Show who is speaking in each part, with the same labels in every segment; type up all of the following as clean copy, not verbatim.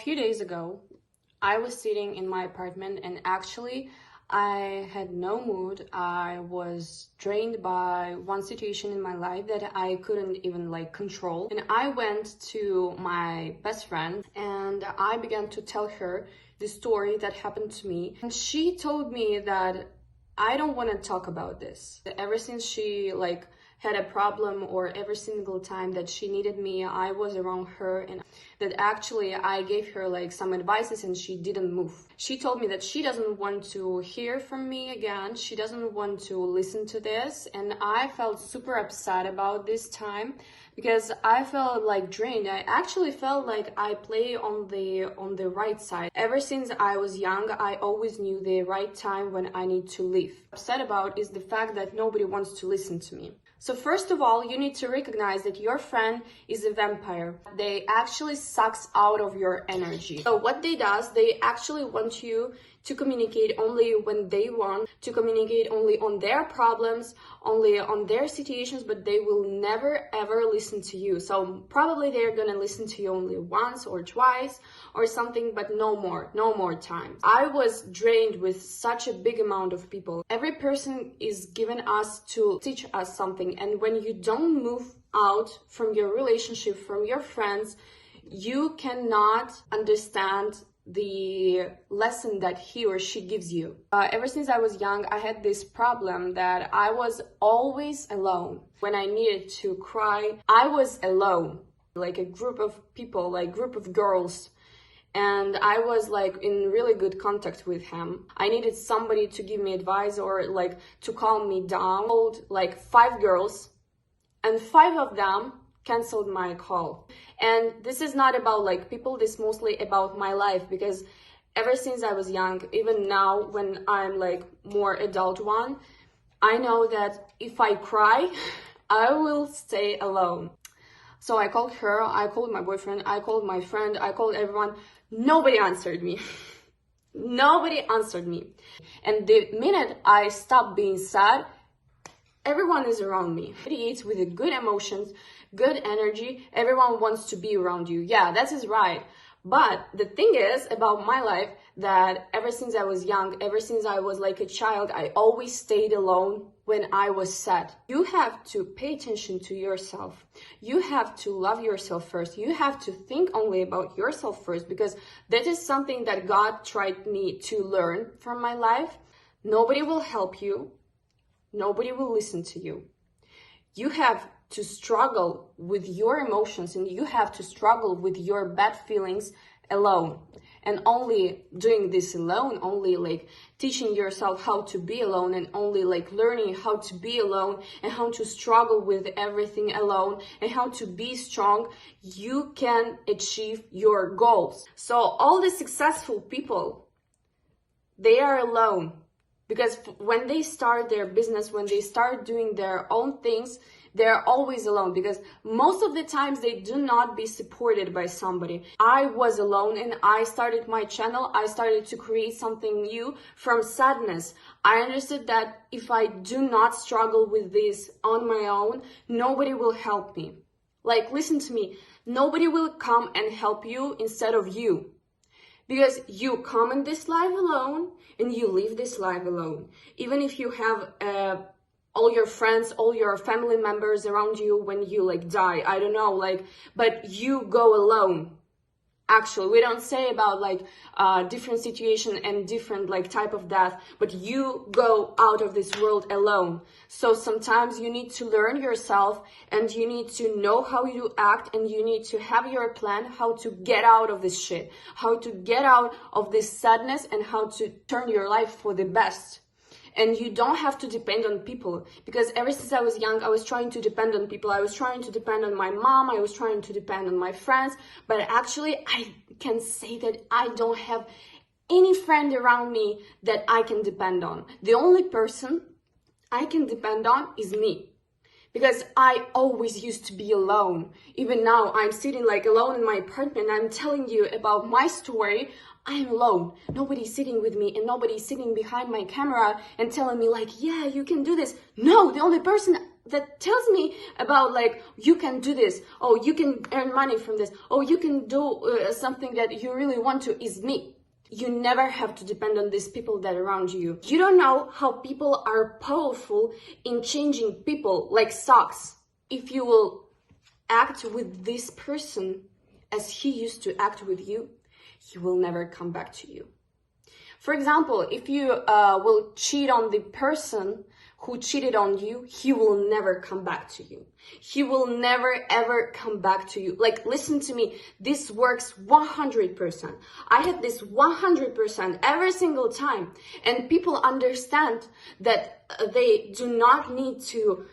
Speaker 1: A few days ago, I was sitting in my apartment and actually I had no mood. I was drained by one situation in my life that I couldn't even control. And I went to my best friend and I began to tell her the story that happened to me. And she told me that I don't want to talk about this. Ever since she had a problem, or every single time that she needed me, I was around her, and that actually I gave her some advices and she didn't move. She told me that she doesn't want to hear from me again. She doesn't want to listen to this. And I felt super upset about this time because I felt drained. I actually felt like I play on the right side. Ever since I was young, I always knew the right time when I need to leave. Upset about is the fact that nobody wants to listen to me. So first of all, you need to recognize that your friend is a vampire. They actually sucks out of your energy. So what they does, they actually want you to communicate only when they want, to communicate only on their problems, only on their situations, but they will never ever listen to you. So probably they're gonna listen to you only once or twice or something, but no more time. I was drained with such a big amount of people. Every person is given us to teach us something, and when you don't move out from your relationship, from your friends, you cannot understand the lesson that he or she gives you. Ever since I was young, I had this problem that I was always alone. When I needed to cry, I was alone. Like a group of people, group of girls, and I was in really good contact with him. I needed somebody to give me advice or to calm me down. I called 5 girls, and 5 of them canceled my call. And this is not about people, this is mostly about my life, because ever since I was young, even now when I'm more adult one, I know that if I cry, I will stay alone. So I called her, I called my boyfriend, I called my friend, I called everyone. Nobody answered me. Nobody answered me. And the minute I stopped being sad, everyone is around me. It's with the good emotions, good energy. Everyone wants to be around you. Yeah, that is right. But the thing is about my life that ever since I was young, ever since I was a child, I always stayed alone when I was sad. You have to pay attention to yourself. You have to love yourself first. You have to think only about yourself first, because that is something that God tried me to learn from my life. Nobody will help you. Nobody will listen to you. You have to struggle with your emotions, and you have to struggle with your bad feelings alone. And only doing this alone, only teaching yourself how to be alone, and only learning how to be alone and how to struggle with everything alone and how to be strong, you can achieve your goals. So all the successful people, they are alone. Because when they start their business, when they start doing their own things, they're always alone, because most of the times they do not be supported by somebody. I was alone and I started my channel. I started to create something new from sadness. I understood that if I do not struggle with this on my own, nobody will help me. Listen to me, nobody will come and help you instead of you. Because you come in this life alone and you leave this life alone. Even if you have all your friends, all your family members around you when you die, I don't know, but you go alone. Actually, we don't say about different situation and different type of death, but you go out of this world alone. So sometimes you need to learn yourself, and you need to know how you act, and you need to have your plan how to get out of this shit, how to get out of this sadness, and how to turn your life for the best. And you don't have to depend on people, because ever since I was young, I was trying to depend on people. I was trying to depend on my mom. I was trying to depend on my friends. But actually, I can say that I don't have any friend around me that I can depend on. The only person I can depend on is me. Because I always used to be alone. Even now, I'm sitting alone in my apartment. I'm telling you about my story. I'm alone. Nobody's sitting with me, and nobody's sitting behind my camera and telling me yeah, you can do this. No, the only person that tells me about like, you can do this, oh, you can earn money from this, oh, you can do something that you really want to, is me. You never have to depend on these people that are around you. You don't know how people are powerful in changing people like socks. If you will act with this person as he used to act with you, he will never come back to you. For example, if you will cheat on the person who cheated on you, he will never come back to you. He will never ever come back to you. Like, listen to me, this works 100%. I had this 100% every single time. And people understand that they do not need to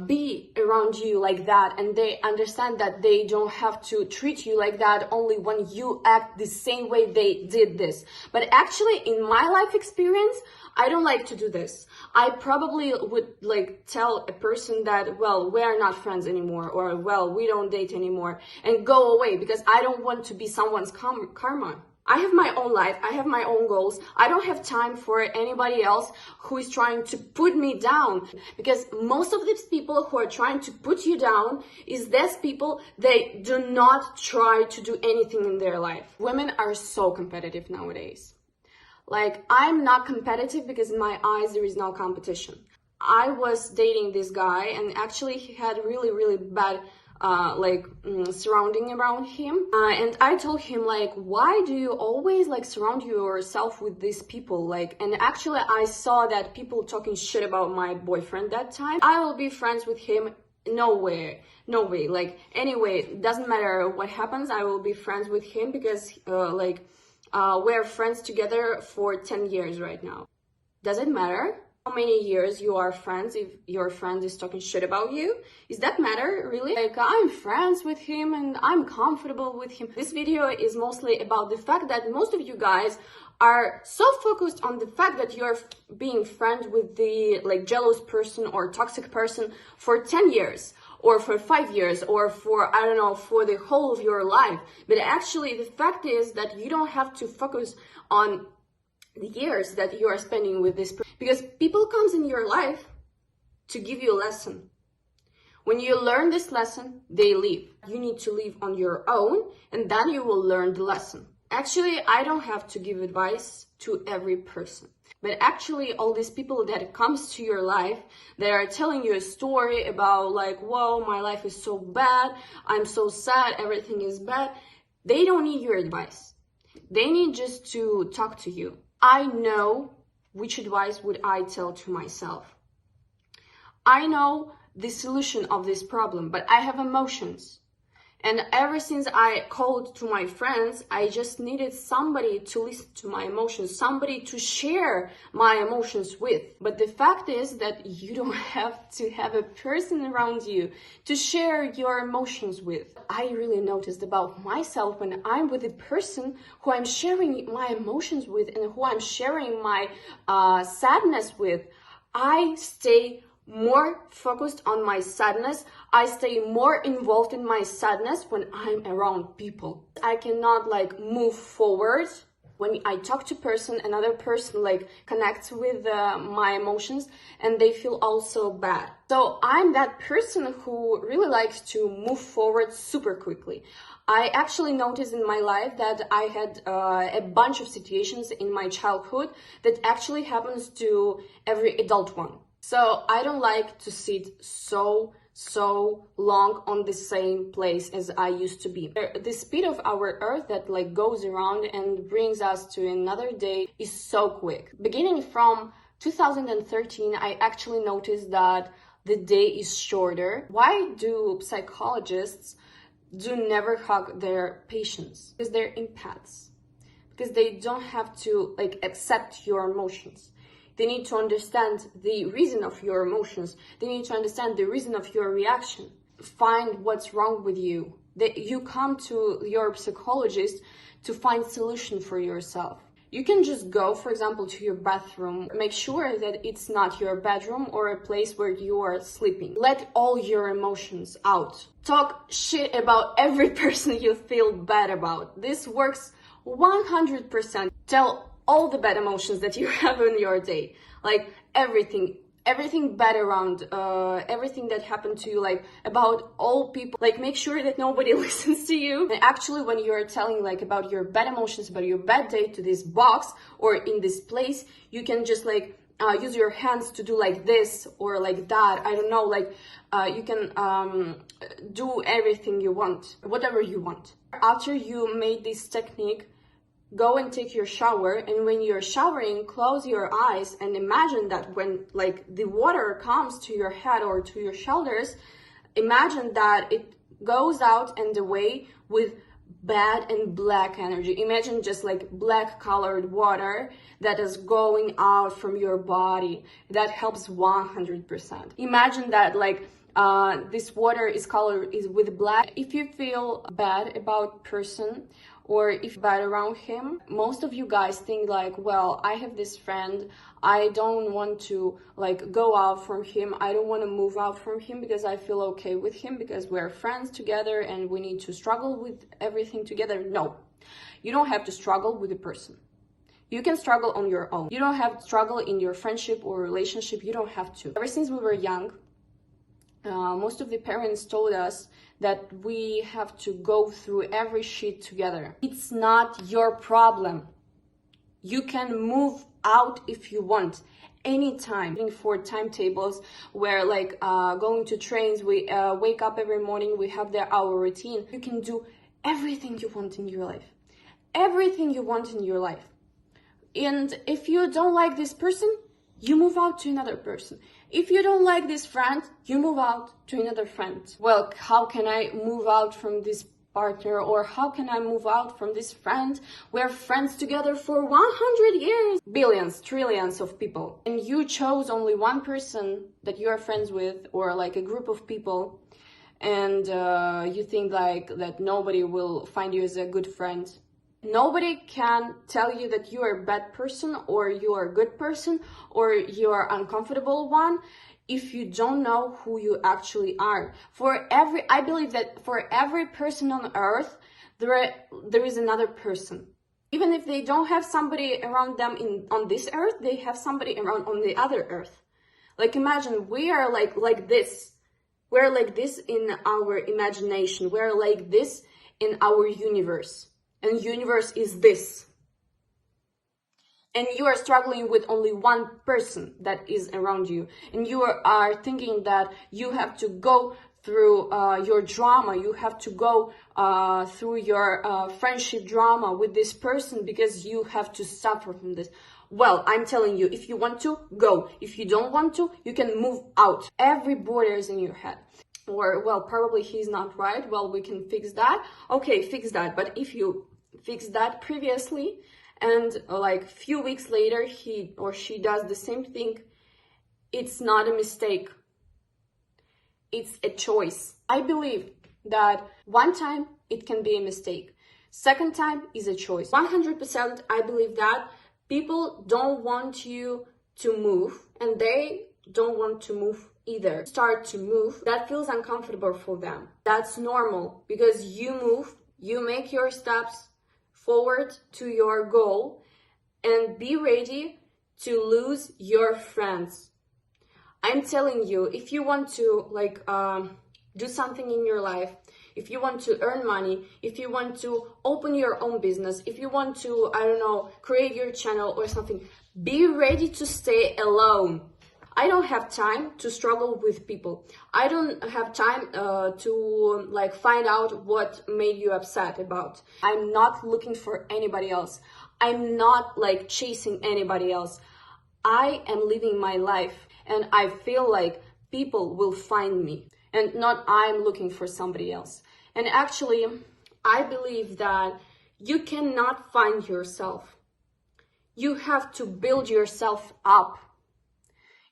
Speaker 1: be around you like that, and they understand that they don't have to treat you like that only when you act the same way they did this. But actually, in my life experience, I don't like to do this. I probably would like tell a person that, well, we are not friends anymore, or well, we don't date anymore, and go away, because I don't want to be someone's karma. I have my own life, I have my own goals. I don't have time for anybody else who is trying to put me down, because most of these people who are trying to put you down is these people, they do not try to do anything in their life. Women are so competitive nowadays. Like, I'm not competitive because in my eyes there is no competition. I was dating this guy, and actually he had really, really bad surrounding around him, and I told him, like, why do you always like surround yourself with these people? Like, and actually I saw that people talking shit about my boyfriend that time. I will be friends with him. No way. Like, anyway, doesn't matter what happens, I will be friends with him, because we're friends together for 10 years right now. Does it matter how many years you are friends if your friend is talking shit about you? Does that matter, really? Like, I'm friends with him and I'm comfortable with him. This video is mostly about the fact that most of you guys are so focused on the fact that you're being friends with the like jealous person or toxic person for 10 years or for 5 years or for, I don't know, for the whole of your life. But actually the fact is that you don't have to focus on the years that you are spending with this person, because people comes in your life to give you a lesson. When you learn this lesson, they leave. You need to leave on your own, and then you will learn the lesson. Actually, I don't have to give advice to every person, but actually all these people that comes to your life, that are telling you a story about like, whoa, my life is so bad, I'm so sad, everything is bad, they don't need your advice. They need just to talk to you. I know which advice would I tell to myself. I know the solution of this problem, but I have emotions. And ever since I called to my friends, I just needed somebody to listen to my emotions, somebody to share my emotions with. But the fact is that you don't have to have a person around you to share your emotions with. I really noticed about myself when I'm with a person who I'm sharing my emotions with and who I'm sharing my sadness with, I stay more focused on my sadness. I stay more involved in my sadness when I'm around people. I cannot like move forward when I talk to another person like connects with my emotions, and they feel also bad. So I'm that person who really likes to move forward super quickly. I actually noticed in my life that I had a bunch of situations in my childhood that actually happens to every adult one. So I don't like to sit so long on the same place as I used to be. The speed of our earth that like goes around and brings us to another day is so quick. Beginning from 2013, I actually noticed that the day is shorter. Why do psychologists never hug their patients? Because they're empaths. Because they don't have to like accept your emotions. They need to understand the reason of your emotions. They need to understand the reason of your reaction. Find what's wrong with you. You come to your psychologist to find solution for yourself. You can just go, for example, to your bathroom. Make sure that it's not your bedroom or a place where you are sleeping. Let all your emotions out. Talk shit about every person you feel bad about. This works 100%. Tell all the bad emotions that you have in your day, like everything, everything bad around, everything that happened to you, like about all people, like make sure that nobody listens to you. And actually when you're telling like about your bad emotions, about your bad day to this box or in this place, you can just like use your hands to do like this or like that. I don't know, like you can do everything you want, whatever you want. After you made this technique, go and take your shower, and when you're showering, close your eyes and imagine that when like the water comes to your head or to your shoulders, imagine that it goes out and away with bad and black energy. Imagine just like black colored water that is going out from your body. That helps 100%. Imagine that like this water is colored is with black. If you feel bad about person or if bad around him, most of you guys think like, well, I have this friend, I don't want to like go out from him, I don't want to move out from him because I feel okay with him because we're friends together and we need to struggle with everything together. No, you don't have to struggle with a person. You can struggle on your own. You don't have to struggle in your friendship or relationship. You don't have to. Ever since we were young, most of the parents told us that we have to go through every shit together. It's not your problem. You can move out if you want, anytime. For timetables where like going to trains, we wake up every morning, we have our routine. You can do everything you want in your life. Everything you want in your life. And if you don't like this person, you move out to another person. If you don't like this friend, you move out to another friend. Well, how can I move out from this partner, or how can I move out from this friend? We're friends together for 100 years. Billions, trillions of people. And you chose only one person that you are friends with, or like a group of people, and you think like that nobody will find you as a good friend. Nobody can tell you that you are a bad person or you are a good person or you are uncomfortable one if you don't know who you actually are. I believe that for every person on earth, there is another person. Even if they don't have somebody around them on this earth, they have somebody around on the other earth. Like imagine we are like this. We're like this in our imagination. We're like this in our universe. And universe is this. And you are struggling with only one person that is around you. And you are thinking that you have to go through your drama. You have to go through your friendship drama with this person because you have to suffer from this. Well, I'm telling you, if you want to, go. If you don't want to, you can move out. Every border is in your head. Or, well, probably he's not right. Well, we can fix that. Okay, fix that. But if you fix that previously and like a few weeks later he or she does the same thing, it's not a mistake. It's a choice. I believe that one time it can be a mistake. Second time is a choice. 100% I believe that people don't want you to move and they don't want to move either. Start to move, that feels uncomfortable for them. That's normal because you move, you make your steps forward to your goal, and be ready to lose your friends. I'm telling you, if you want to like do something in your life, if you want to earn money, if you want to open your own business, if you want to, I don't know, create your channel or something, be ready to stay alone. I don't have time to struggle with people. I don't have time to like find out what made you upset about. I'm not looking for anybody else. I'm not like chasing anybody else. I am living my life and I feel like people will find me and not I'm looking for somebody else. And actually, I believe that you cannot find yourself. You have to build yourself up.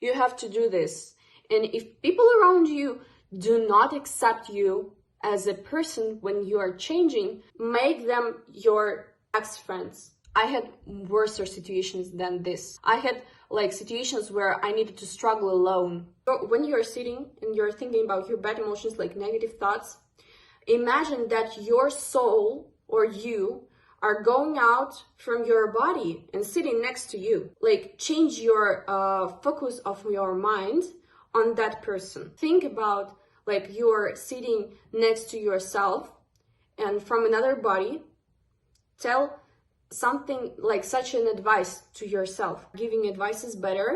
Speaker 1: You have to do this. And if people around you do not accept you as a person when you are changing, make them your ex-friends. I had worse situations than this. I had like situations where I needed to struggle alone. When you're sitting and you're thinking about your bad emotions, like negative thoughts, imagine that your soul or you are going out from your body and sitting next to you. Like, change your focus of your mind on that person. Think about like you're sitting next to yourself, and from another body, tell something like such an advice to yourself. Giving advice is better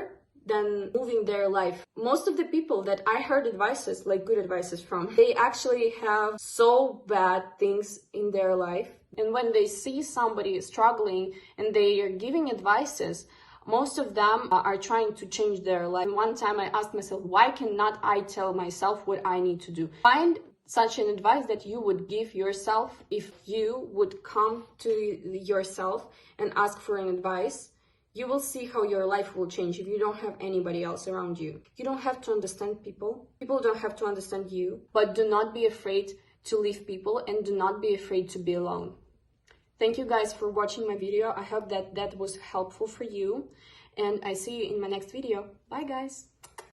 Speaker 1: than moving their life. Most of the people that I heard advices, like good advices from, they actually have so bad things in their life. And when they see somebody struggling and they are giving advices, most of them are trying to change their life. And one time I asked myself, why cannot I tell myself what I need to do? Find such an advice that you would give yourself. If you would come to yourself and ask for an advice, you will see how your life will change if you don't have anybody else around you. You don't have to understand people. People don't have to understand you. But do not be afraid to leave people, and do not be afraid to be alone. Thank you guys for watching my video. I hope that was helpful for you. And I see you in my next video. Bye guys.